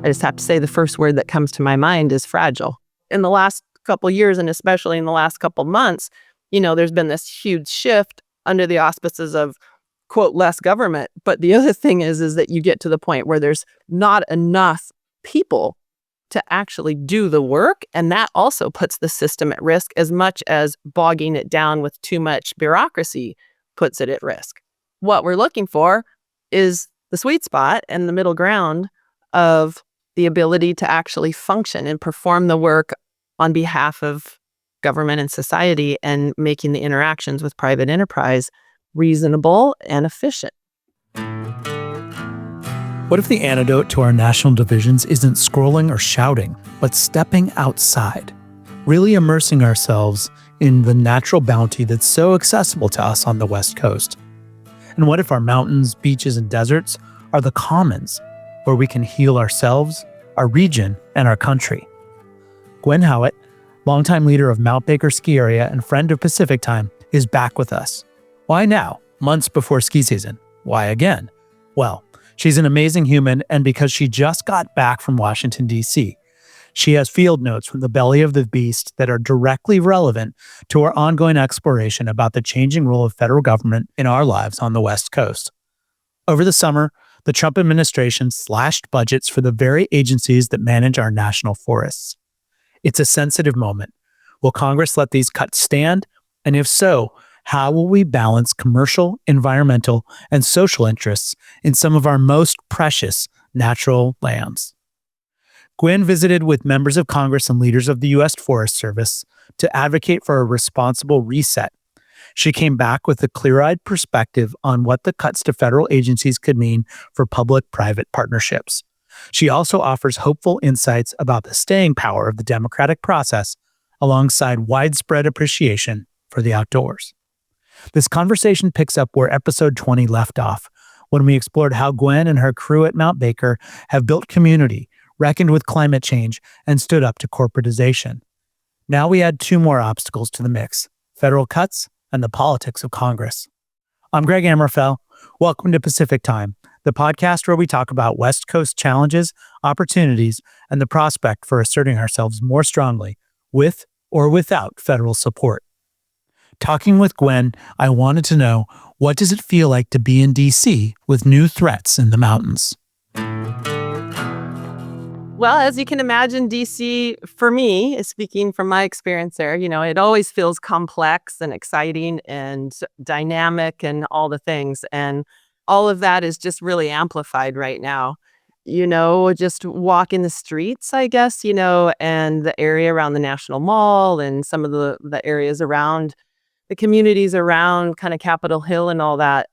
just have to say the first word that comes to my mind is fragile. In the last couple years, and especially in the last couple months, there's been this huge shift under the auspices of, quote, less government. But the other thing is that you get to the point where there's not enough people to actually do the work. And that also puts the system at risk as much as bogging it down with too much bureaucracy puts it at risk. What we're looking for is the sweet spot and the middle ground of the ability to actually function and perform the work on behalf of government and society and making the interactions with private enterprise reasonable and efficient. What if the antidote to our national divisions isn't scrolling or shouting, but stepping outside, really immersing ourselves in the natural bounty that's so accessible to us on the West Coast? And what if our mountains, beaches, and deserts are the commons where we can heal ourselves, our region, and our country? Gwyn Howat, longtime leader of Mount Baker Ski Area and friend of Pacific Time, is back with us. Why now, months before ski season? Why again? Well, she's an amazing human, and because she just got back from Washington, D.C., she has field notes from the belly of the beast that are directly relevant to our ongoing exploration about the changing role of federal government in our lives on the West Coast. Over the summer, the Trump administration slashed budgets for the very agencies that manage our national forests. It's a sensitive moment. Will Congress let these cuts stand? And if so, how will we balance commercial, environmental, and social interests in some of our most precious natural lands? Gwyn visited with members of Congress and leaders of the U.S. Forest Service to advocate for a responsible reset. She came back with a clear-eyed perspective on what the cuts to federal agencies could mean for public-private partnerships. She also offers hopeful insights about the staying power of the democratic process alongside widespread appreciation for the outdoors. This conversation picks up where episode 20 left off, when we explored how Gwyn and her crew at Mount Baker have built community, reckoned with climate change, and stood up to corporatization. Now we add two more obstacles to the mix: federal cuts and the politics of Congress. I'm Greg Ammerfell. Welcome to Pacific Time, the podcast where we talk about West Coast challenges, opportunities, and the prospect for asserting ourselves more strongly, with or without federal support. Talking with Gwyn, I wanted to know, what does it feel like to be in D.C. with new threats in the mountains? Well, as you can imagine, D.C., for me, speaking from my experience there, it always feels complex and exciting and dynamic and all the things. And all of that is just really amplified right now. Just walking the streets, I guess, and the area around the National Mall and some of the areas around the communities around kind of Capitol Hill and all that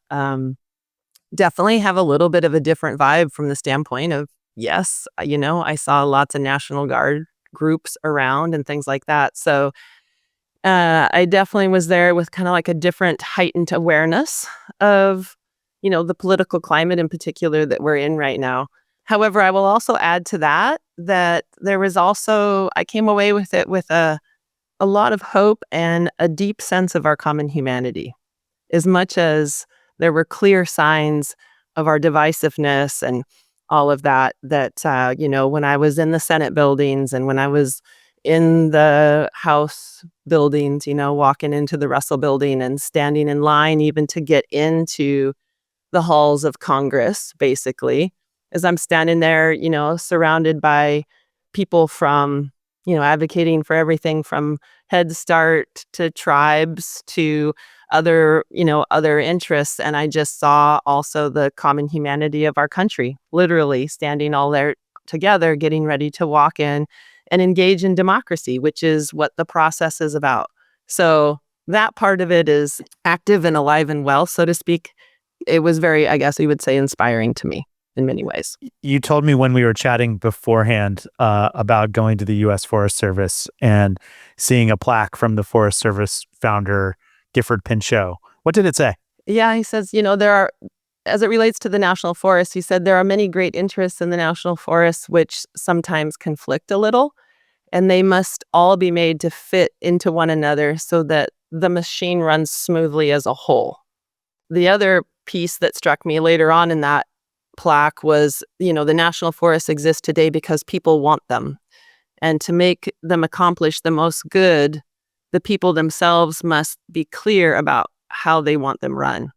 definitely have a little bit of a different vibe from the standpoint of, yes, I saw lots of National Guard groups around and things like that. So I definitely was there with kind of like a different heightened awareness of, the political climate in particular that we're in right now. However, I will also add to that there was also, I came away with it with a lot of hope and a deep sense of our common humanity. As much as there were clear signs of our divisiveness and all of that, when I was in the Senate buildings and when I was in the House buildings, walking into the Russell building and standing in line even to get into the halls of Congress, basically, as I'm standing there, surrounded by people from, advocating for everything from Head Start to tribes to other interests. And I just saw also the common humanity of our country, literally standing all there together, getting ready to walk in and engage in democracy, which is what the process is about. So that part of it is active and alive and well, so to speak. It was very, I guess you would say, inspiring to me in many ways. You told me when we were chatting beforehand about going to the U.S. Forest Service and seeing a plaque from the Forest Service founder, Gifford Pinchot. What did it say? Yeah, he says, there are, as it relates to the national forest, he said there are many great interests in the national forests which sometimes conflict a little, and they must all be made to fit into one another so that the machine runs smoothly as a whole. The other piece that struck me later on in that plaque was, the national forests exist today because people want them. And to make them accomplish the most good, the people themselves must be clear about how they want them run.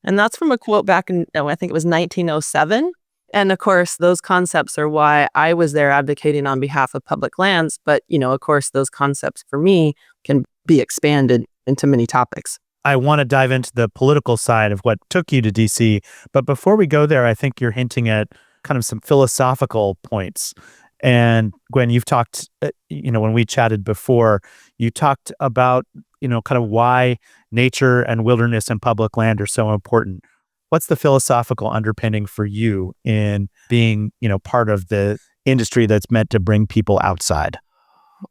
And that's from a quote back in, I think it was 1907. And of course, those concepts are why I was there advocating on behalf of public lands. But, of course, those concepts for me can be expanded into many topics. I want to dive into the political side of what took you to DC. But before we go there, I think you're hinting at kind of some philosophical points. And Gwyn, you've talked, when we chatted before, you talked about, kind of why nature and wilderness and public land are so important. What's the philosophical underpinning for you in being, part of the industry that's meant to bring people outside?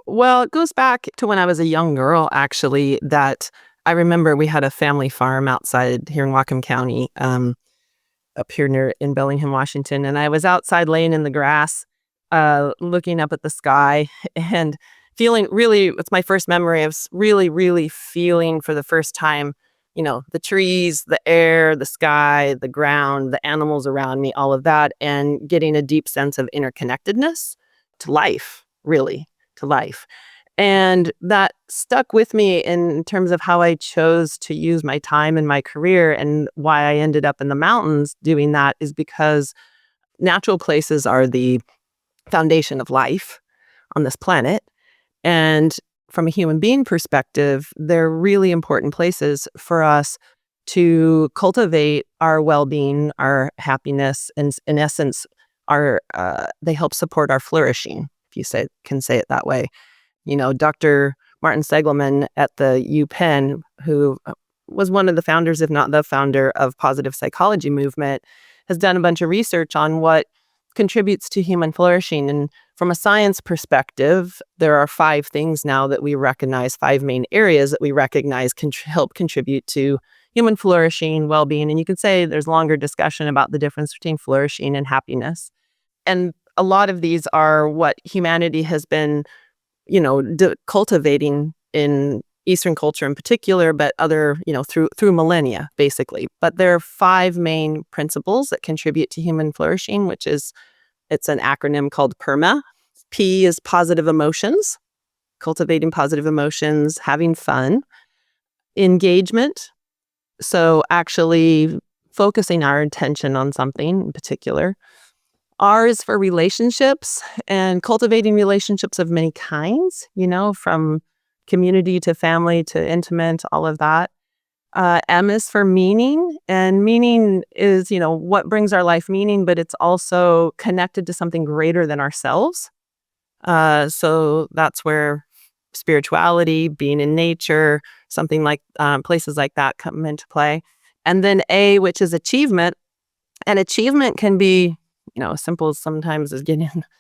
Well, it goes back to when I was a young girl, actually, that I remember we had a family farm outside here in Whatcom County, up here near in Bellingham, Washington. And I was outside laying in the grass, looking up at the sky and feeling really, it's my first memory of really, really feeling for the first time, the trees, the air, the sky, the ground, the animals around me, all of that, and getting a deep sense of interconnectedness to life, really, to life. And that stuck with me in terms of how I chose to use my time in my career, and why I ended up in the mountains doing that is because natural places are the foundation of life on this planet. And from a human being perspective, they're really important places for us to cultivate our well-being, our happiness, and in essence, they help support our flourishing, if you can say it that way. Dr. Martin Seligman at the UPenn, who was one of the founders, if not the founder, of positive psychology movement, has done a bunch of research on what contributes to human flourishing. And from a science perspective, there are 5 things now that we recognize, 5 main areas that we recognize can help contribute to human flourishing, well-being. And you could say there's longer discussion about the difference between flourishing and happiness. And a lot of these are what humanity has been cultivating in Eastern culture in particular, but other, through millennia, basically. But there are 5 main principles that contribute to human flourishing, it's an acronym called PERMA. P is positive emotions, cultivating positive emotions, having fun, engagement. So actually focusing our attention on something in particular. R is for relationships and cultivating relationships of many kinds, from community to family to intimate, all of that. M is for meaning, and meaning is, what brings our life meaning, but it's also connected to something greater than ourselves. So that's where spirituality, being in nature, something like places like that come into play. And then A, which is achievement. And achievement can be simple sometimes as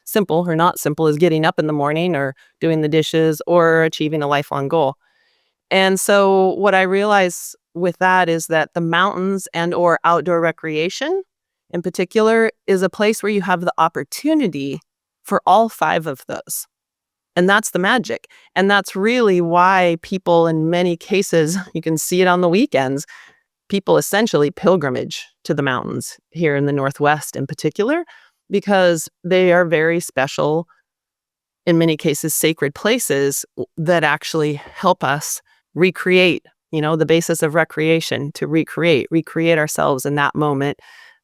simple or not simple as getting up in the morning or doing the dishes or achieving a lifelong goal. And so what I realize with that is that the mountains and or outdoor recreation in particular is a place where you have the opportunity for all 5 of those. And that's the magic. And that's really why people in many cases, you can see it on the weekends, people essentially pilgrimage to the mountains here in the Northwest in particular, because they are very special, in many cases, sacred places that actually help us recreate, the basis of recreation, to recreate ourselves in that moment.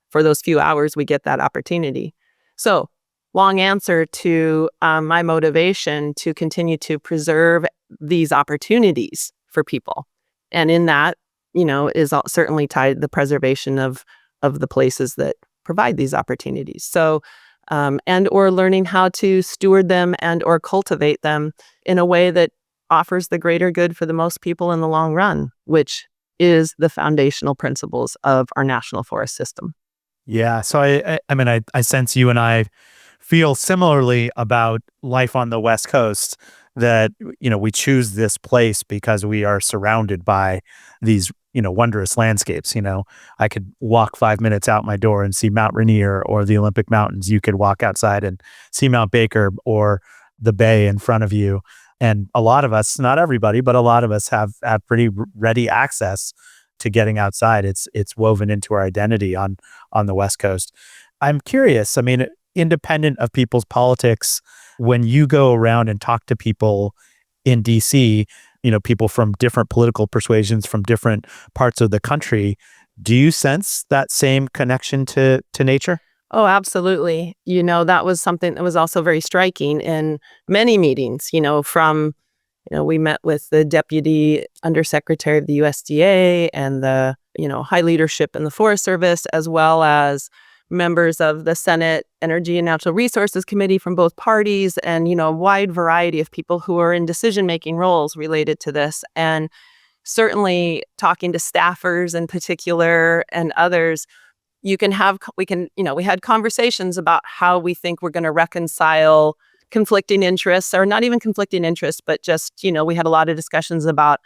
For those few hours, we get that opportunity. So, long answer to my motivation to continue to preserve these opportunities for people. And in that, is certainly tied the preservation of the places that provide these opportunities. So, and or learning how to steward them and or cultivate them in a way that offers the greater good for the most people in the long run, which is the foundational principles of our national forest system. Yeah. So I sense you and I feel similarly about life on the West Coast, that, we choose this place because we are surrounded by these, wondrous landscapes. I could walk 5 minutes out my door and see Mount Rainier or the Olympic Mountains. You could walk outside and see Mount Baker or the bay in front of you. And a lot of us, not everybody, but a lot of us have pretty ready access to getting outside. It's woven into our identity on the West Coast. I'm curious. I mean, independent of people's politics, when you go around and talk to people in DC, people from different political persuasions from different parts of the country, do you sense that same connection to nature? Oh, absolutely. That was something that was also very striking in many meetings, we met with the deputy undersecretary of the USDA and the, high leadership in the Forest Service, as well as members of the Senate Energy and Natural Resources Committee from both parties, and, a wide variety of people who are in decision-making roles related to this. And certainly talking to staffers in particular and others, we had conversations about how we think we're going to reconcile conflicting interests, or not even conflicting interests, but just, we had a lot of discussions about,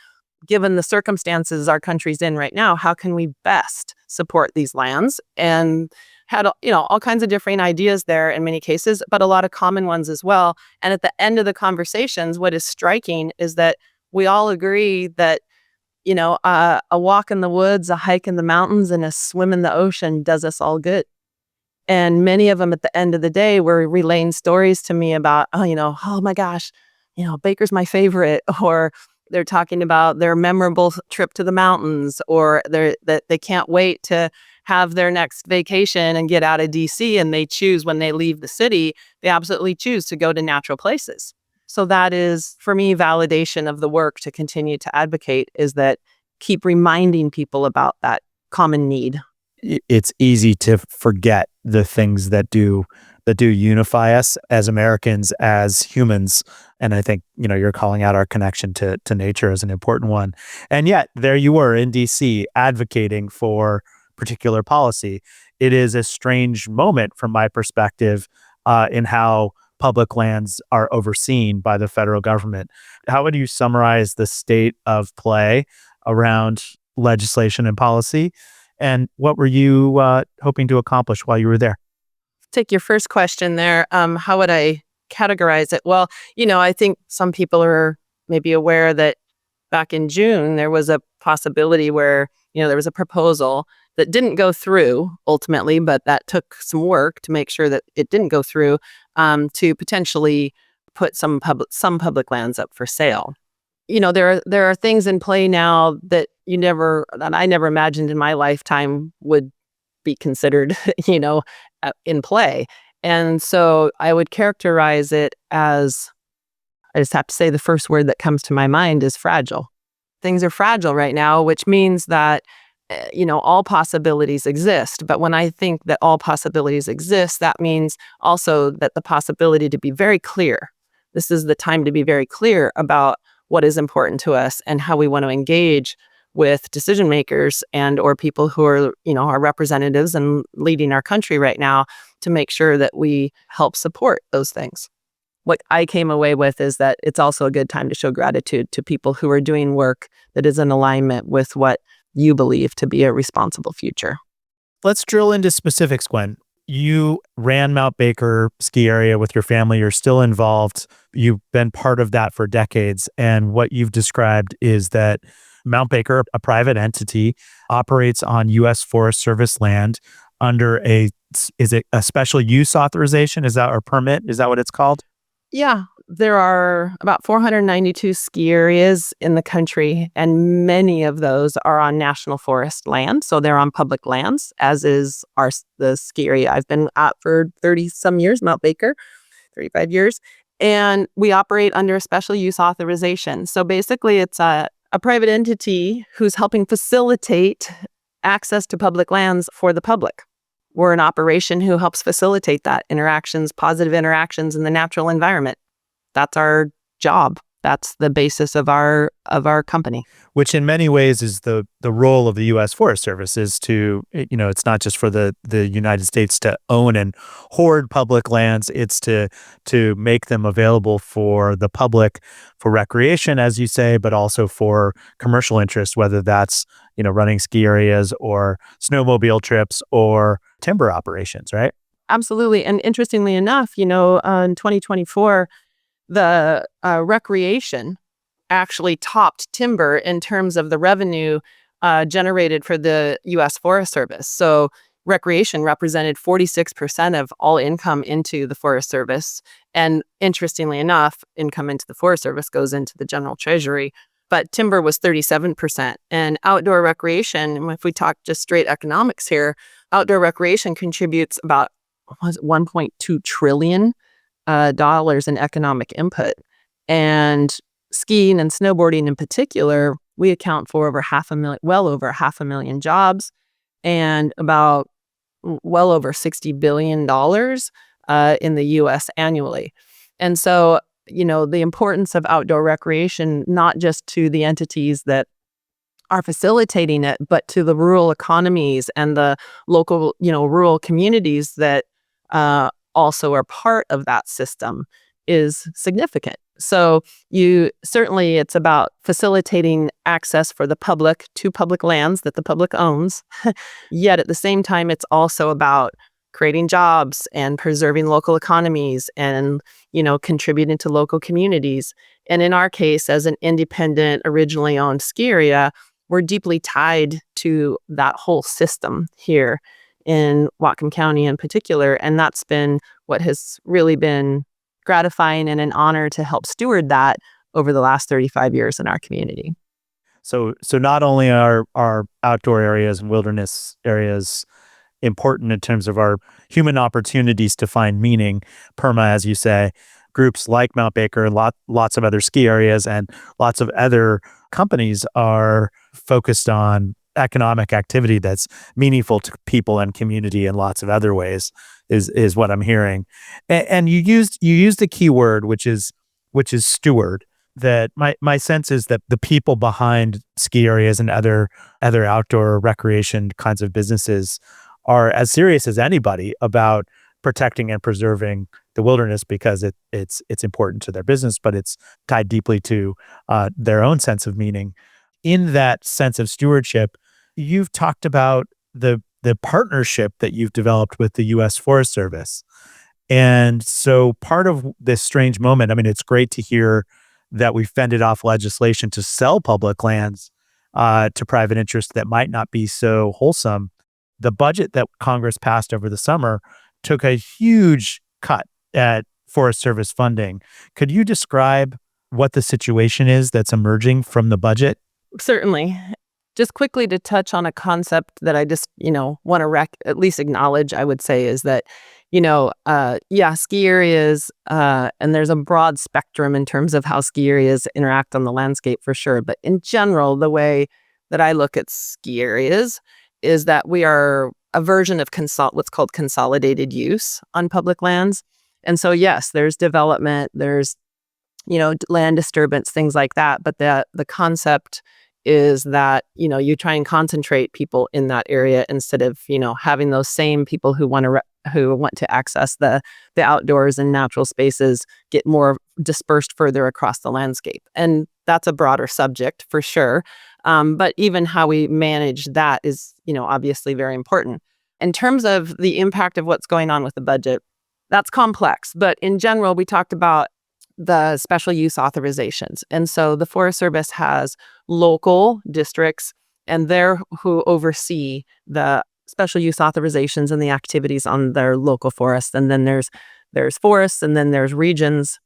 given the circumstances our country's in right now, how can we best support these lands? And had, all kinds of different ideas there in many cases, but a lot of common ones as well. And at the end of the conversations, what is striking is that we all agree that a walk in the woods, a hike in the mountains, and a swim in the ocean does us all good. And many of them at the end of the day were relaying stories to me about, oh my gosh, Baker's my favorite, or they're talking about their memorable trip to the mountains, or that they can't wait to have their next vacation and get out of DC, and they choose, when they leave the city, they absolutely choose to go to natural places. So that is, for me, validation of the work to continue to advocate, is that keep reminding people about that common need. It's easy to forget the things that do unify us as Americans, as humans. And I think, you're calling out our connection to nature as an important one. And yet there you were in DC advocating for particular policy. It is a strange moment from my perspective in how public lands are overseen by the federal government. How would you summarize the state of play around legislation and policy? And what were you hoping to accomplish while you were there? Take your first question there. How would I categorize it? Well, I think some people are maybe aware that back in June, there was a possibility where, there was a proposal that didn't go through ultimately, but that took some work to make sure that it didn't go through, to potentially put some public lands up for sale. There are things in play now that I never imagined in my lifetime would be considered, in play. And so I would characterize it as, I just have to say the first word that comes to my mind is fragile. Things are fragile right now, which means that, all possibilities exist. But when I think that all possibilities exist, that means also that the possibility to be very clear. This is the time to be very clear about what is important to us and how we want to engage with decision makers and or people who are, our representatives and leading our country right now, to make sure that we help support those things. What I came away with is that it's also a good time to show gratitude to people who are doing work that is in alignment with what you believe to be a responsible future. Let's drill into specifics, Gwen. You ran Mount Baker ski area with your family. You're still involved. You've been part of that for decades. And what you've described is that Mount Baker, a private entity, operates on U.S. Forest Service land under is it a special use authorization? Or permit? Is that what it's called? Yeah, there are about 492 ski areas in the country, and many of those are on national forest land. So they're on public lands, as is the ski area I've been at for 30 some years, Mount Baker, 35 years. And we operate under a special use authorization. So basically it's a private entity who's helping facilitate access to public lands for the public. We're an operation who helps facilitate that positive interactions in the natural environment. That's our job. That's the basis of our company. Which in many ways is the role of the U.S. Forest Service, is to, it's not just for the United States to own and hoard public lands. It's to make them available for the public, for recreation, as you say, but also for commercial interest, whether that's, running ski areas or snowmobile trips or timber operations, right? Absolutely. And interestingly enough, in 2024, the recreation actually topped timber in terms of the revenue generated for the U.S. Forest Service. So, recreation represented 46% of all income into the Forest Service. And interestingly enough, income into the Forest Service goes into the general treasury, but timber was 37%. And outdoor recreation, if we talk just straight economics here, outdoor recreation contributes about $1.2 trillion dollars in economic input. And skiing and snowboarding in particular, we account for well over 500,000 jobs and about well over $60 billion in the US annually. And so, the importance of outdoor recreation, not just to the entities that are facilitating it, but to the rural economies and the local, rural communities that also are part of that system is significant. So it's about facilitating access for the public to public lands that the public owns. Yet at the same time, it's also about creating jobs and preserving local economies and, contributing to local communities. And in our case, as an independent, originally owned ski area, we're deeply tied to that whole system here in Whatcom County in particular. And that's been what has really been gratifying and an honor to help steward that over the last 35 years in our community. So not only are our outdoor areas and wilderness areas important in terms of our human opportunities to find meaning, PERMA, as you say, groups like Mount Baker, lots of other ski areas, and lots of other companies are focused on economic activity that's meaningful to people and community in lots of other ways, is what I'm hearing. And you used a key word, which is steward. That my sense is that the people behind ski areas and other outdoor recreation kinds of businesses are as serious as anybody about protecting and preserving the wilderness, because it's important to their business, but it's tied deeply to their own sense of meaning. In that sense of stewardship, you've talked about the partnership that you've developed with the U.S. Forest Service. And so part of this strange moment, I mean, it's great to hear that we fended off legislation to sell public lands to private interests that might not be so wholesome. The budget that Congress passed over the summer took a huge cut at Forest Service funding. Could you describe what the situation is that's emerging from the budget? Certainly. Just quickly to touch on a concept that I just, want to at least acknowledge, I would say, is that, ski areas, and there's a broad spectrum in terms of how ski areas interact on the landscape for sure. But in general, the way that I look at ski areas is that we are a version of what's called consolidated use on public lands. And so, yes, there's development, there's, land disturbance, things like that. But the concept is that, you try and concentrate people in that area instead of, having those same people who want to access the outdoors and natural spaces get more dispersed further across the landscape. And that's a broader subject for sure. But even how we manage that is, obviously very important. In terms of the impact of what's going on with the budget, that's complex. But in general, we talked about the special use authorizations. And so the Forest Service has local districts, and they're who oversee the special use authorizations and the activities on their local forests. And then there's forests, and then there's regions.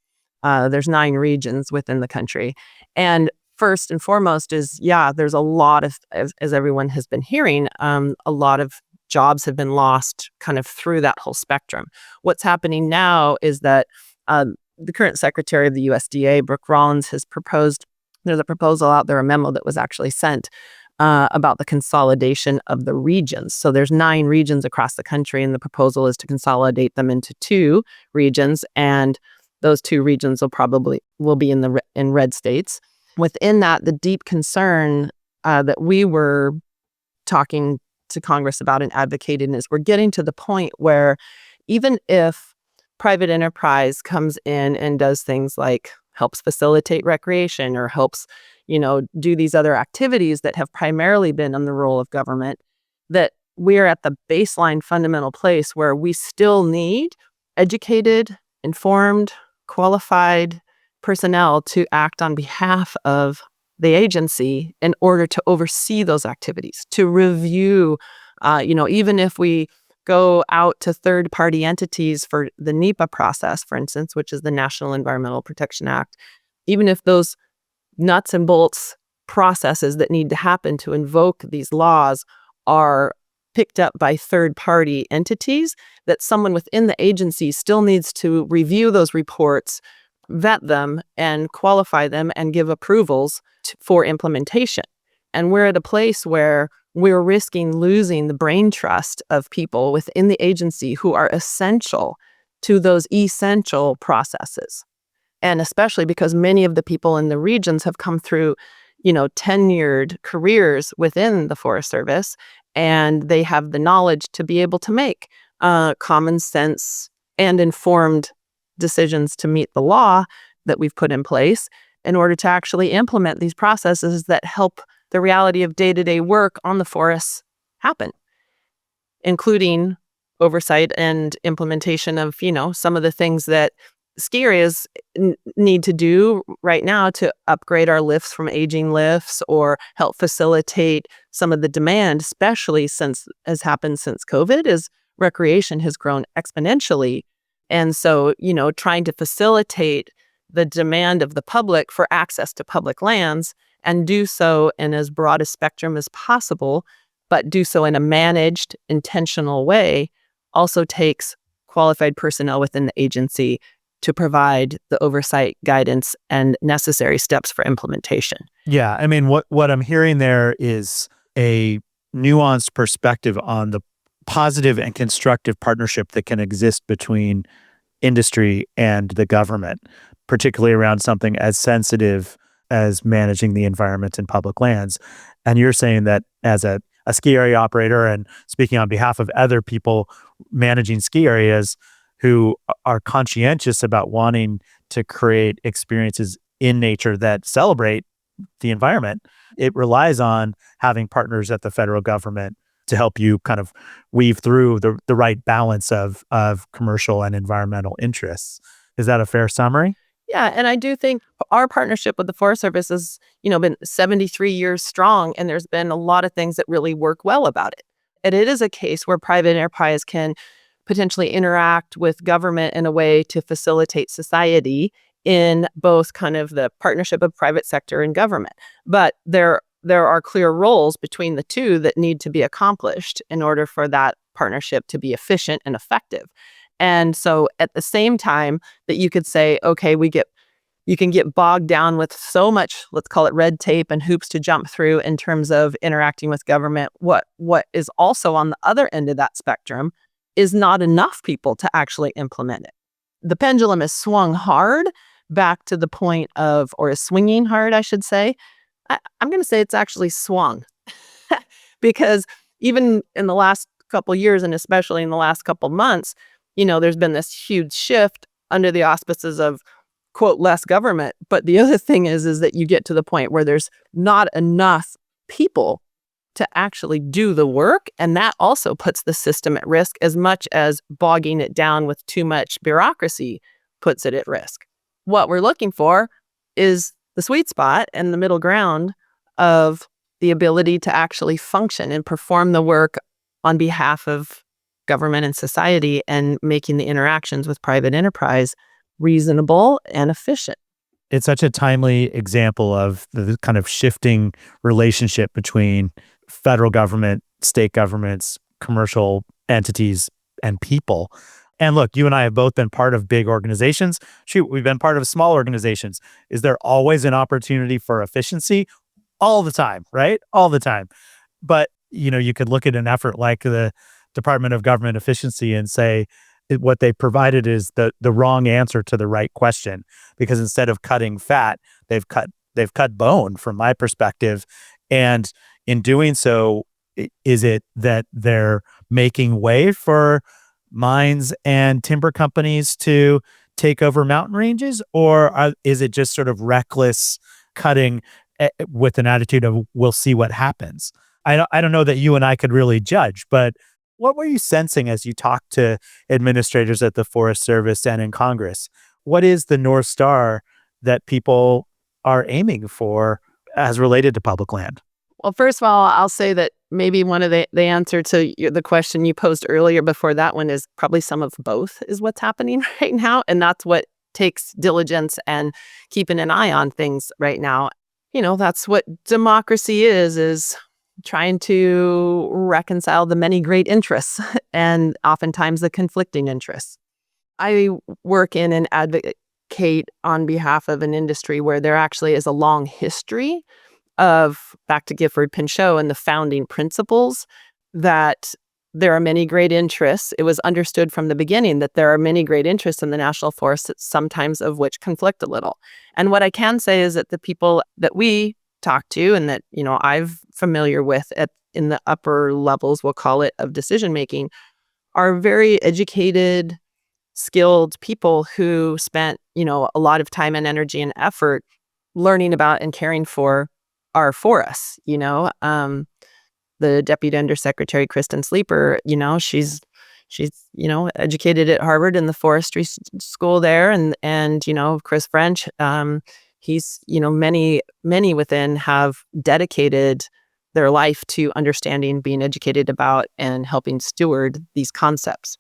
There's 9 regions within the country. And first and foremost is, there's a lot of, as everyone has been hearing, a lot of jobs have been lost kind of through that whole spectrum. What's happening now is that the current secretary of the USDA, Brooke Rollins, has proposed, there's a proposal out there, a memo that was actually sent about the consolidation of the regions. So there's 9 regions across the country, and the proposal is to consolidate them into 2 regions. And those 2 regions will be in red states. Within that, the deep concern that we were talking to Congress about and advocating is we're getting to the point where even if private enterprise comes in and does things like helps facilitate recreation or helps, do these other activities that have primarily been on the role of government, that we're at the baseline fundamental place where we still need educated, informed, qualified personnel to act on behalf of the agency in order to oversee those activities, to review Even if we go out to third-party entities for the NEPA process, for instance, which is the National Environmental Protection Act, even if those nuts and bolts processes that need to happen to invoke these laws are picked up by third-party entities, that someone within the agency still needs to review those reports, vet them, and qualify them and give approvals for implementation. And we're at a place where we're risking losing the brain trust of people within the agency who are essential to those essential processes. And especially because many of the people in the regions have come through, tenured careers within the Forest Service, and they have the knowledge to be able to make common sense and informed decisions to meet the law that we've put in place in order to actually implement these processes that help the reality of day-to-day work on the forests happen, including oversight and implementation of, some of the things that ski areas need to do right now to upgrade our lifts from aging lifts or help facilitate some of the demand, especially since has happened since COVID, is recreation has grown exponentially. And so, trying to facilitate the demand of the public for access to public lands and do so in as broad a spectrum as possible, but do so in a managed, intentional way, also takes qualified personnel within the agency to provide the oversight, guidance, and necessary steps for implementation. Yeah, I mean, what I'm hearing there is a nuanced perspective on the positive and constructive partnership that can exist between industry and the government, particularly around something as sensitive as managing the environment and public lands. And you're saying that as a ski area operator and speaking on behalf of other people managing ski areas who are conscientious about wanting to create experiences in nature that celebrate the environment, it relies on having partners at the federal government to help you kind of weave through the right balance of commercial and environmental interests. Is that a fair summary? Yeah, and I do think our partnership with the Forest Service has, been 73 years strong, and there's been a lot of things that really work well about it. And it is a case where private enterprise can potentially interact with government in a way to facilitate society in both kind of the partnership of private sector and government. But there are clear roles between the two that need to be accomplished in order for that partnership to be efficient and effective. And so at the same time that you could say, okay, you can get bogged down with so much, let's call it red tape and hoops to jump through in terms of interacting with government. What is also on the other end of that spectrum is not enough people to actually implement it. The pendulum is swung hard back to the point of, or is swinging hard, I should say. I'm going to say it's actually swung because even in the last couple years, and especially in the last couple months, there's been this huge shift under the auspices of, quote, less government. But the other thing is that you get to the point where there's not enough people to actually do the work. And that also puts the system at risk as much as bogging it down with too much bureaucracy puts it at risk. What we're looking for is the sweet spot and the middle ground of the ability to actually function and perform the work on behalf of government and society and making the interactions with private enterprise reasonable and efficient. It's such a timely example of the kind of shifting relationship between federal government, state governments, commercial entities, and people. And look, you and I have both been part of big organizations. Shoot, we've been part of small organizations. Is there always an opportunity for efficiency? All the time, right? All the time. But, you could look at an effort like the Department of Government Efficiency and say what they provided is the wrong answer to the right question, because instead of cutting fat, they've cut bone from my perspective. And in doing so, is it that they're making way for mines and timber companies to take over mountain ranges, or is it just sort of reckless cutting with an attitude of we'll see what happens? I don't know that you and I could really judge, but what were you sensing as you talked to administrators at the Forest Service and in Congress? What is the North Star that people are aiming for as related to public land? Well, first of all, I'll say that maybe one of the answer to the question you posed earlier before that one is probably some of both is what's happening right now. And that's what takes diligence and keeping an eye on things right now. That's what democracy is trying to reconcile the many great interests and oftentimes the conflicting interests. I work in and advocate on behalf of an industry where there actually is a long history of, back to Gifford Pinchot and the founding principles, that there are many great interests. It was understood from the beginning that there are many great interests in the national forest, sometimes of which conflict a little. And what I can say is that the people that we talk to and that, I've familiar with in the upper levels, we'll call it, of decision making, are very educated, skilled people who spent, a lot of time and energy and effort learning about and caring for our forests. The Deputy Undersecretary Kristen Sleeper, she's educated at Harvard in the forestry school there, and Chris French, he's many within have dedicated their life to understanding, being educated about, and helping steward these concepts.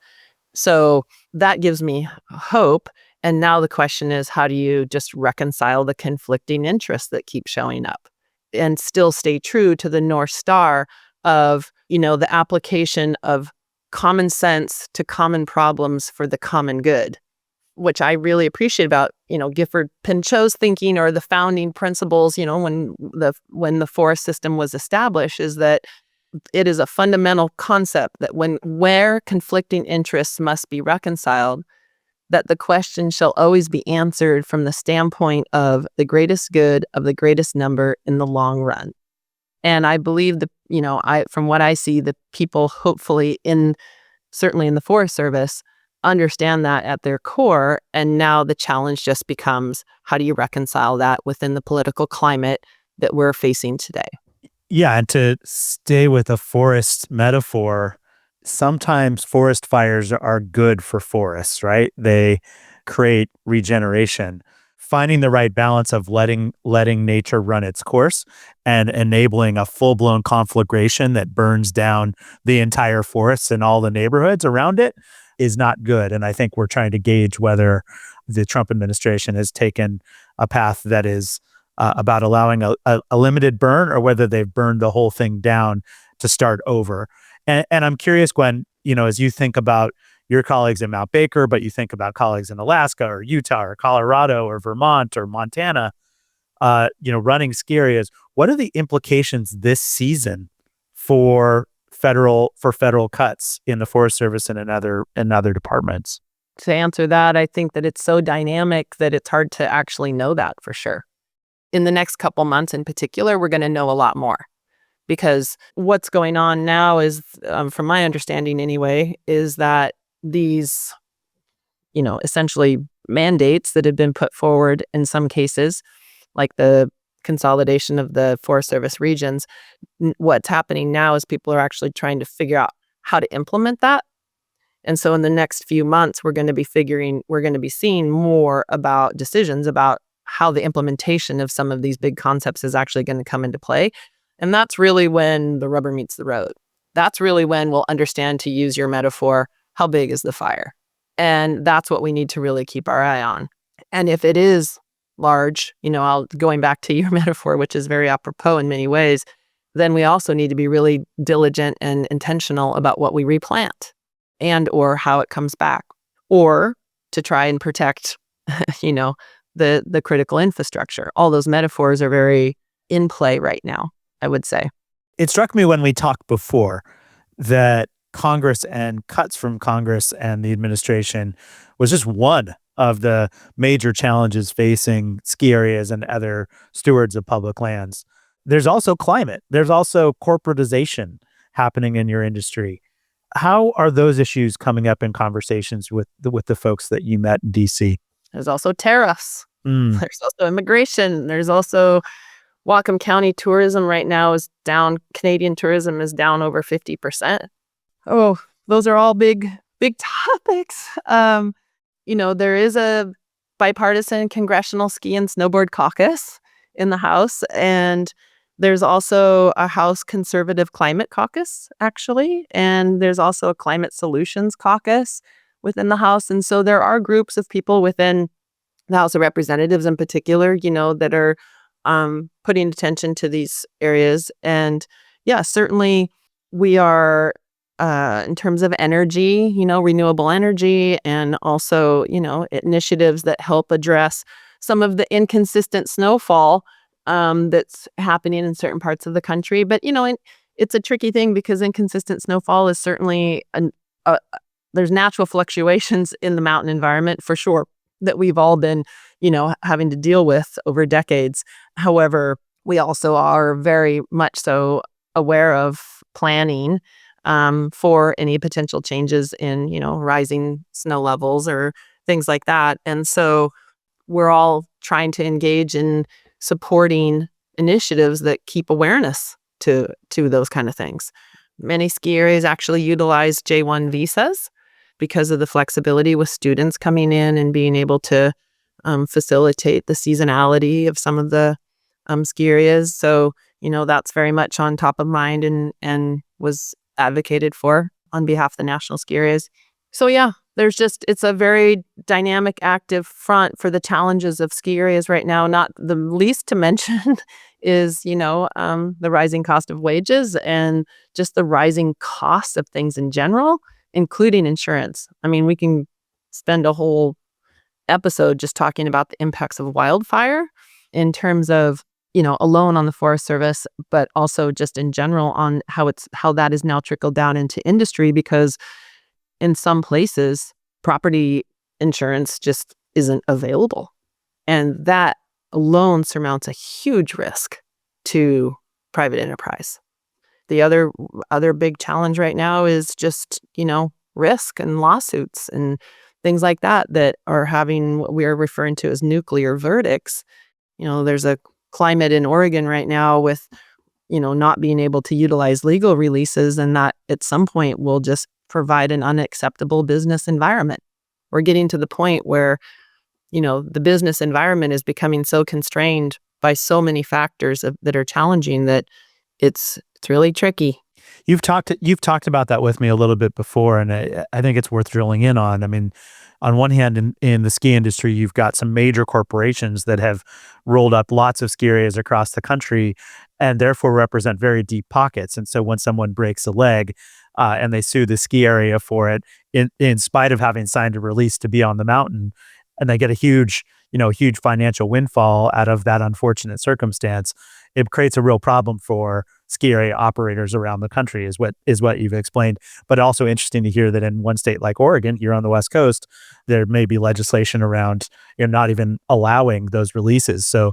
So that gives me hope. And now the question is, how do you just reconcile the conflicting interests that keep showing up and still stay true to the North Star of, the application of common sense to common problems for the common good, which I really appreciate about, Gifford Pinchot's thinking, or the founding principles, when the forest system was established, is that it is a fundamental concept that where conflicting interests must be reconciled, that the question shall always be answered from the standpoint of the greatest good of the greatest number in the long run. And I believe from what I see, the people hopefully certainly in the Forest Service understand that at their core. And now the challenge just becomes, how do you reconcile that within the political climate that we're facing today? Yeah, and to stay with a forest metaphor, sometimes forest fires are good for forests, right? They create regeneration. Finding the right balance of letting nature run its course and enabling a full-blown conflagration that burns down the entire forest and all the neighborhoods around it is not good. And I think we're trying to gauge whether the Trump administration has taken a path that is about allowing a limited burn, or whether they've burned the whole thing down to start over. And I'm curious, Gwen, as you think about your colleagues in Mount Baker, but you think about colleagues in Alaska or Utah or Colorado or Vermont or Montana, running ski areas, what are the implications this season for federal cuts in the Forest Service and in other departments? To answer that, I think that it's so dynamic that it's hard to actually know that for sure. In the next couple months in particular, we're going to know a lot more, because what's going on now is, from my understanding anyway, is that these, essentially mandates that have been put forward in some cases, like the consolidation of the Forest Service regions, what's happening now is people are actually trying to figure out how to implement that. And so in the next few months, we're going to be seeing more about decisions about how the implementation of some of these big concepts is actually going to come into play. And that's really when the rubber meets the road. That's really when we'll understand, to use your metaphor, how big is the fire? And that's what we need to really keep our eye on. And if it is large, going back to your metaphor, which is very apropos in many ways, then we also need to be really diligent and intentional about what we replant and or how it comes back, or to try and protect, the critical infrastructure. All those metaphors are very in play right now, I would say. It struck me when we talked before that Congress and cuts from Congress and the administration was just one of the major challenges facing ski areas and other stewards of public lands. There's also climate. There's also corporatization happening in your industry. How are those issues coming up in conversations with the folks that you met in DC? There's also tariffs. Mm. There's also immigration. There's also Whatcom County tourism right now is down. Canadian tourism is down over 50%. Oh, those are all big topics. There is a bipartisan congressional ski and snowboard caucus in the House, and There's also a House Conservative Climate Caucus, actually, and there's also a Climate Solutions Caucus within the House. And so there are groups of people within the House of Representatives in particular, that are putting attention to these areas. And yeah, certainly we are, in terms of energy, renewable energy, and also, initiatives that help address some of the inconsistent snowfall that's happening in certain parts of the country. But, it's a tricky thing because inconsistent snowfall is certainly there's natural fluctuations in the mountain environment for sure that we've all been, having to deal with over decades. However, we also are very much so aware of planning for any potential changes in, rising snow levels or things like that. And so we're all trying to engage in supporting initiatives that keep awareness to those kind of things. Many ski areas actually utilize J-1 visas because of the flexibility with students coming in and being able to facilitate the seasonality of some of the ski areas. So, that's very much on top of mind and was advocated for on behalf of the national ski areas. So yeah, it's a very dynamic, active front for the challenges of ski areas right now. Not the least to mention is, the rising cost of wages and just the rising costs of things in general, including insurance. I mean, we can spend a whole episode just talking about the impacts of wildfire in terms of, alone on the Forest Service, but also just in general on how that is now trickled down into industry, because in some places, property insurance just isn't available. And that alone surmounts a huge risk to private enterprise. The other big challenge right now is just, risk and lawsuits and things like that are having what we are referring to as nuclear verdicts. There's a climate in Oregon right now with, not being able to utilize legal releases, and that at some point will just provide an unacceptable business environment. We're getting to the point where, the business environment is becoming so constrained by so many factors that are challenging that it's really tricky. You've talked about that with me a little bit before, and I think it's worth drilling in on. I mean, on one hand, in the ski industry, you've got some major corporations that have rolled up lots of ski areas across the country, and therefore represent very deep pockets. And so when someone breaks a leg and they sue the ski area for it, in spite of having signed a release to be on the mountain, and they get a huge financial windfall out of that unfortunate circumstance, it creates a real problem for ski area operators around the country, is what you've explained. But also interesting to hear that in one state like Oregon, here on the West Coast, there may be legislation around, not even allowing those releases. So,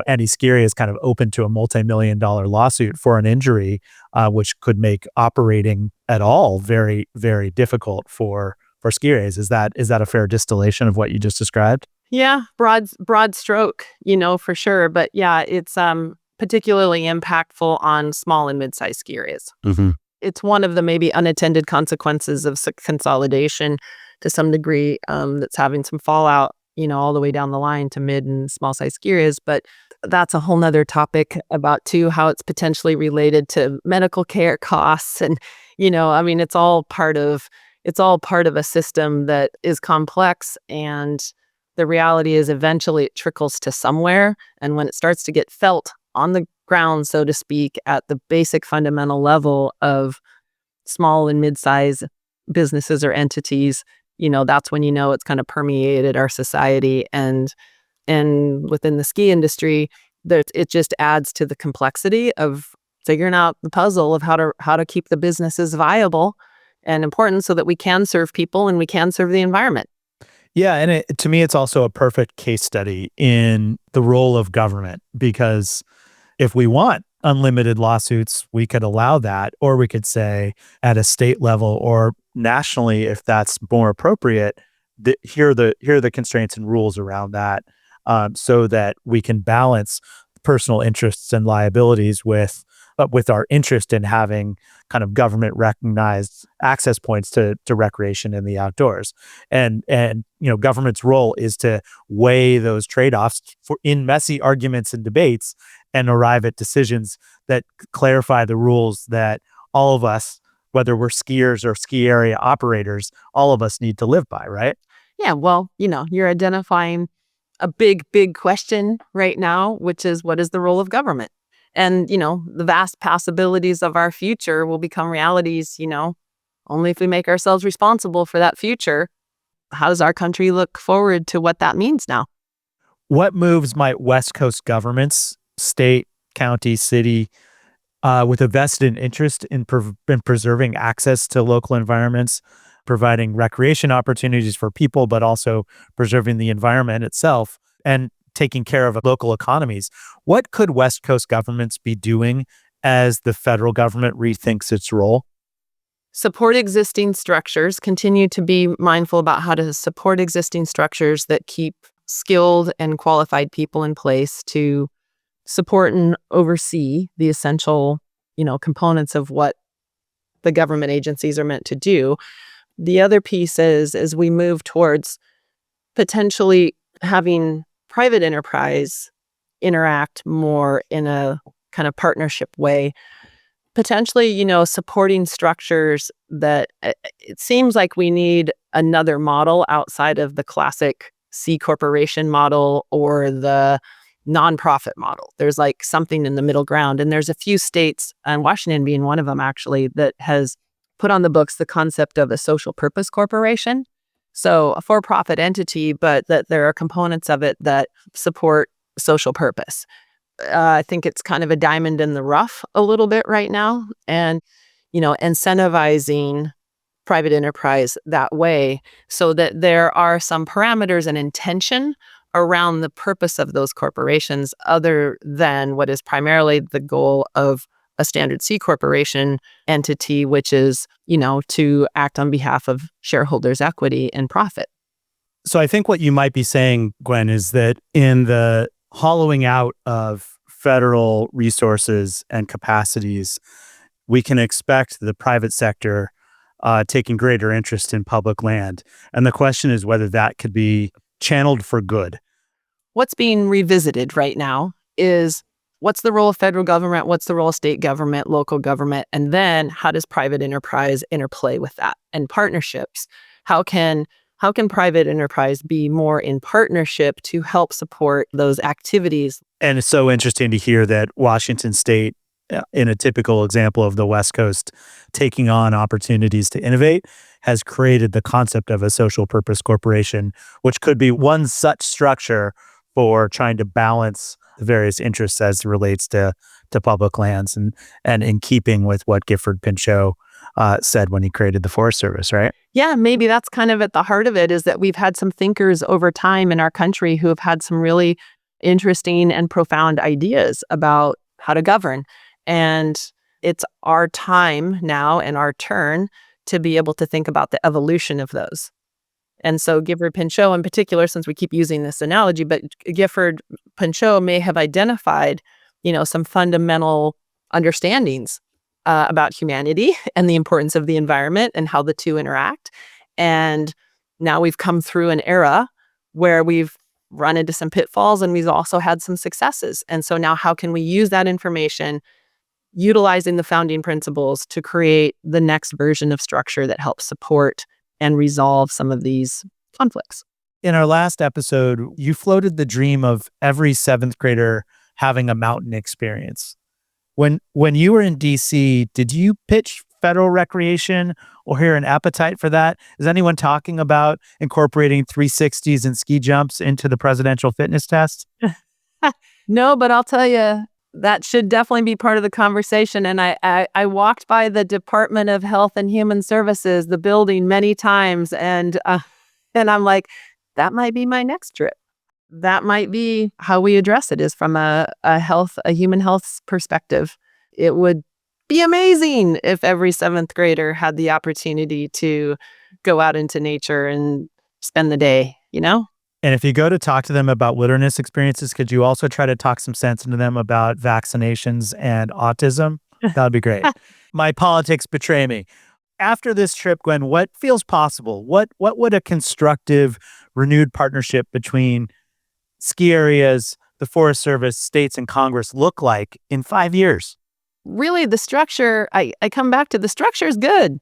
any ski area is kind of open to a multi-million-dollar lawsuit for an injury, which could make operating at all very, very difficult for ski areas. Is that a fair distillation of what you just described? Yeah, broad stroke, for sure. But yeah, it's particularly impactful on small and mid-sized ski areas. Mm-hmm. It's one of the maybe unintended consequences of consolidation to some degree, that's having some fallout, all the way down the line to mid and small size ski areas. But that's a whole nother topic about too, how it's potentially related to medical care costs. And, I mean, it's all part of a system that is complex. And the reality is eventually it trickles to somewhere. And when it starts to get felt on the ground, so to speak, at the basic fundamental level of small and mid-sized businesses or entities, that's when it's kind of permeated our society. And within the ski industry, that it just adds to the complexity of figuring out the puzzle of how to keep the businesses viable and important so that we can serve people and we can serve the environment. Yeah, and to me, it's also a perfect case study in the role of government, because if we want unlimited lawsuits, we could allow that, or we could say at a state level or nationally, if that's more appropriate, here are the constraints and rules around that, so that we can balance personal interests and liabilities with our interest in having kind of government recognized access points to recreation in the outdoors. And government's role is to weigh those trade-offs in messy arguments and debates and arrive at decisions that clarify the rules that all of us, whether we're skiers or ski area operators, all of us need to live by, right? Yeah, well, you're identifying a big, big question right now, which is what is the role of government? And, the vast possibilities of our future will become realities, only if we make ourselves responsible for that future. How does our country look forward to what that means now? What moves might West Coast governments, state, county, city, with a vested interest in preserving access to local environments, providing recreation opportunities for people, but also preserving the environment itself and taking care of local economies? What could West Coast governments be doing as the federal government rethinks its role? Support existing structures, continue to be mindful about how to support existing structures that keep skilled and qualified people in place to support and oversee the essential, components of what the government agencies are meant to do. The other piece is as we move towards potentially having private enterprise interact more in a kind of partnership way, potentially, supporting structures that it seems like we need another model outside of the classic C corporation model or the nonprofit model. There's like something in the middle ground. And there's a few states, and Washington being one of them actually, that has put on the books the concept of a social purpose corporation. So a for-profit entity, but that there are components of it that support social purpose. I think it's kind of a diamond in the rough a little bit right now. And, incentivizing private enterprise that way so that there are some parameters and intention around the purpose of those corporations other than what is primarily the goal of a standard C corporation entity, which is, to act on behalf of shareholders' equity and profit. So I think what you might be saying, Gwen, is that in the hollowing out of federal resources and capacities, we can expect the private sector taking greater interest in public land. And the question is whether that could be channeled for good. What's being revisited right now is what's the role of federal government, what's the role of state government, local government, and then how does private enterprise interplay with that and partnerships? How can private enterprise be more in partnership to help support those activities? And it's so interesting to hear that Washington State, in a typical example of the West Coast taking on opportunities to innovate, has created the concept of a social purpose corporation, which could be one such structure for trying to balance the various interests as it relates to public lands and in keeping with what Gifford Pinchot said when he created the Forest Service, right? Yeah, maybe that's kind of at the heart of it, is that we've had some thinkers over time in our country who have had some really interesting and profound ideas about how to govern. And it's our time now and our turn to be able to think about the evolution of those. And so Gifford Pinchot in particular, since we keep using this analogy, but Gifford Pinchot may have identified, some fundamental understandings about humanity and the importance of the environment and how the two interact. And now we've come through an era where we've run into some pitfalls and we've also had some successes. And so now how can we use that information, utilizing the founding principles to create the next version of structure that helps support and resolve some of these conflicts? In our last episode, you floated the dream of every seventh grader having a mountain experience. When you were in DC, did you pitch federal recreation or hear an appetite for that? Is anyone talking about incorporating 360s and ski jumps into the presidential fitness test? No, but I'll tell you, that should definitely be part of the conversation. And I walked by the Department of Health and Human Services, the building, many times, and I'm like, that might be my next trip. That might be how we address it, is from a human health perspective. It would be amazing if every seventh grader had the opportunity to go out into nature and spend the day, And if you go to talk to them about wilderness experiences, could you also try to talk some sense into them about vaccinations and autism? That would be great. My politics betray me. After this trip, Gwen, what feels possible? What would a constructive, renewed partnership between ski areas, the Forest Service, states, and Congress look like in 5 years? Really, the structure, I come back to the structure is good.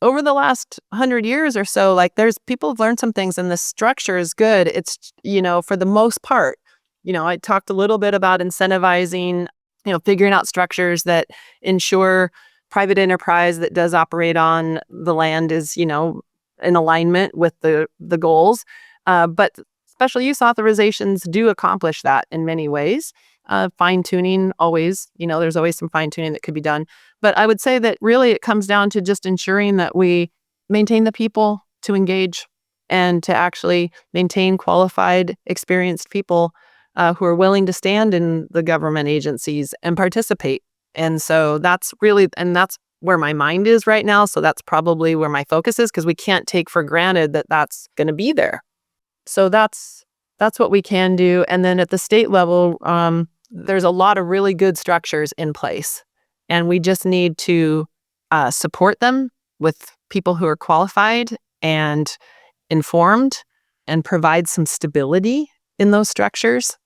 Over the last 100 years or so, like there's people have learned some things and the structure is good. It's, for the most part, I talked a little bit about incentivizing, figuring out structures that ensure private enterprise that does operate on the land is, in alignment with the goals. But special use authorizations do accomplish that in many ways. Fine tuning always, there's always some fine tuning that could be done. But I would say that really it comes down to just ensuring that we maintain the people to engage and to actually maintain qualified, experienced people who are willing to stand in the government agencies and participate. And so that's where my mind is right now. So that's probably where my focus is, because we can't take for granted that that's going to be there. So that's what we can do. And then at the state level, there's a lot of really good structures in place. And we just need to support them with people who are qualified and informed and provide some stability in those structures.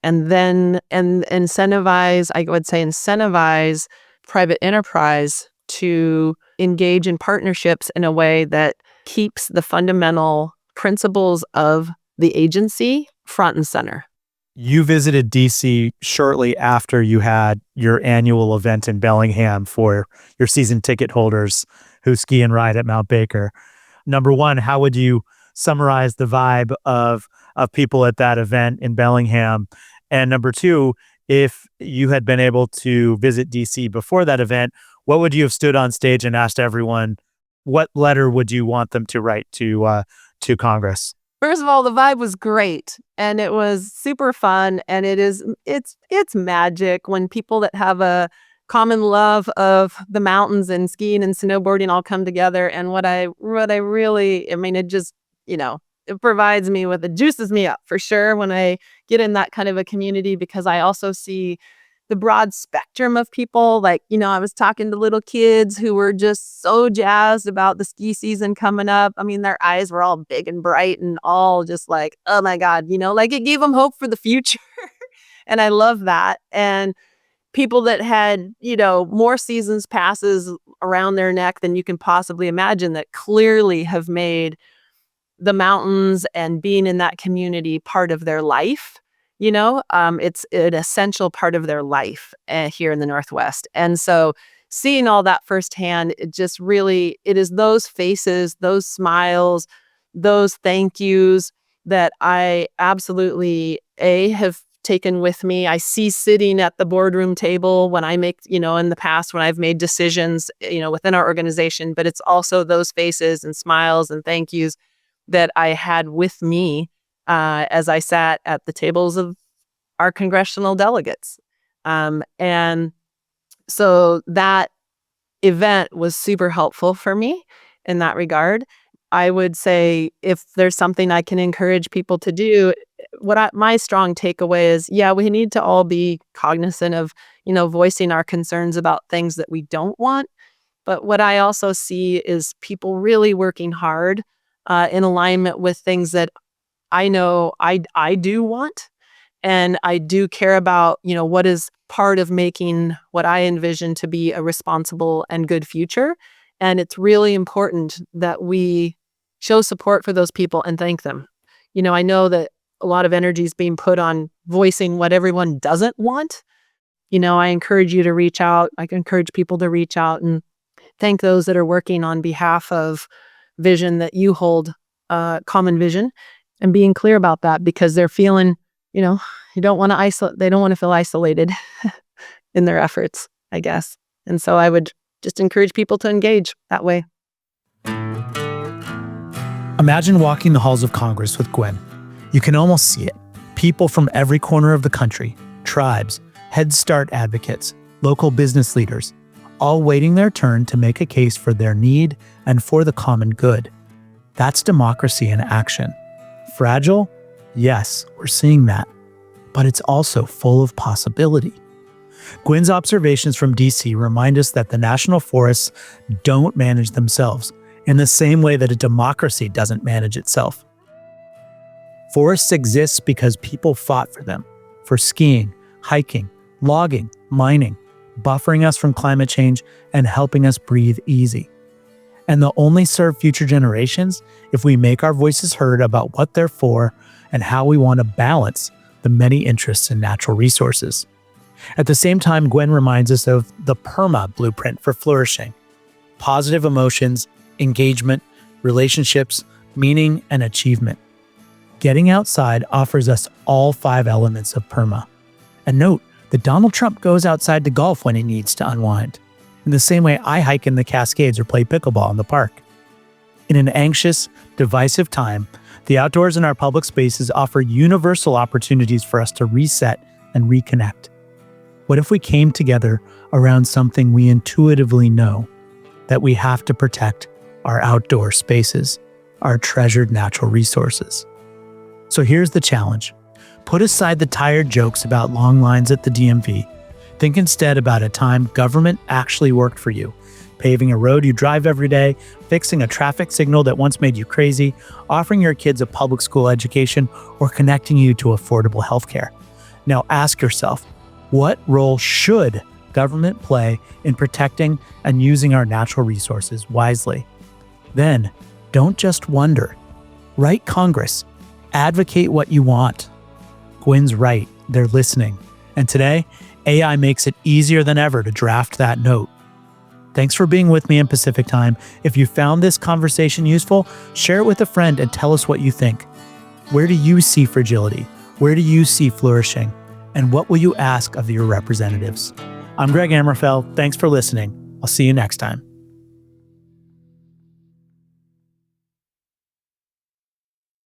And then incentivize private enterprise to engage in partnerships in a way that keeps the fundamental principles of the agency front and center. You visited DC shortly after you had your annual event in Bellingham for your season ticket holders who ski and ride at Mount Baker. Number one, how would you summarize the vibe of people at that event in Bellingham? And number two, if you had been able to visit DC before that event, what would you have stood on stage and asked everyone? What letter would you want them to write to Congress? First of all, the vibe was great and it was super fun, and it's magic when people that have a common love of the mountains and skiing and snowboarding all come together. And what I really, it just, it provides me with, it juices me up for sure when I get in that kind of a community, because I also see the broad spectrum of people. Like, I was talking to little kids who were just so jazzed about the ski season coming up. I mean, their eyes were all big and bright and all just like, oh my God, like it gave them hope for the future. And I love that. And people that had, more seasons passes around their neck than you can possibly imagine, that clearly have made the mountains and being in that community part of their life. It's an essential part of their life here in the Northwest. And so seeing all that firsthand, it is those faces, those smiles, those thank yous that I absolutely have taken with me. I see sitting at the boardroom table when I make, in the past when I've made decisions, within our organization, but it's also those faces and smiles and thank yous that I had with me as I sat at the tables of our congressional delegates. And so that event was super helpful for me in that regard. I would say if there's something I can encourage people to do, my strong takeaway is, we need to all be cognizant of, voicing our concerns about things that we don't want. But what I also see is people really working hard in alignment with things that I know I do want, and I do care about, what is part of making what I envision to be a responsible and good future. And it's really important that we show support for those people and thank them. I know that a lot of energy is being put on voicing what everyone doesn't want. I encourage you to reach out. I encourage people to reach out and thank those that are working on behalf of vision that you hold, common vision, and being clear about that, because they're feeling, you don't want to isolate. They don't want to feel isolated in their efforts, I guess. And so I would just encourage people to engage that way. Imagine walking the halls of Congress with Gwyn. You can almost see it. People from every corner of the country, tribes, Head Start advocates, local business leaders, all waiting their turn to make a case for their need and for the common good. That's democracy in action. Fragile? Yes, we're seeing that. But it's also full of possibility. Gwyn's observations from DC remind us that the national forests don't manage themselves in the same way that a democracy doesn't manage itself. Forests exist because people fought for them, for skiing, hiking, logging, mining, buffering us from climate change and helping us breathe easy. And they'll only serve future generations if we make our voices heard about what they're for and how we want to balance the many interests in natural resources. At the same time, Gwyn reminds us of the PERMA blueprint for flourishing: positive emotions, engagement, relationships, meaning, and achievement. Getting outside offers us all 5 elements of PERMA. And note that Donald Trump goes outside to golf when he needs to unwind, in the same way I hike in the Cascades or play pickleball in the park. In an anxious, divisive time, the outdoors in our public spaces offer universal opportunities for us to reset and reconnect. What if we came together around something we intuitively know, that we have to protect our outdoor spaces, our treasured natural resources? So here's the challenge. Put aside the tired jokes about long lines at the DMV. Think instead about a time government actually worked for you. Paving a road you drive every day, fixing a traffic signal that once made you crazy, offering your kids a public school education, or connecting you to affordable healthcare. Now ask yourself, what role should government play in protecting and using our natural resources wisely? Then, don't just wonder. Write Congress. Advocate what you want. Gwyn's right, they're listening. And today, AI makes it easier than ever to draft that note. Thanks for being with me in Pacific Time. If you found this conversation useful, share it with a friend and tell us what you think. Where do you see fragility? Where do you see flourishing? And what will you ask of your representatives? I'm Greg Ammerfeld. Thanks for listening. I'll see you next time.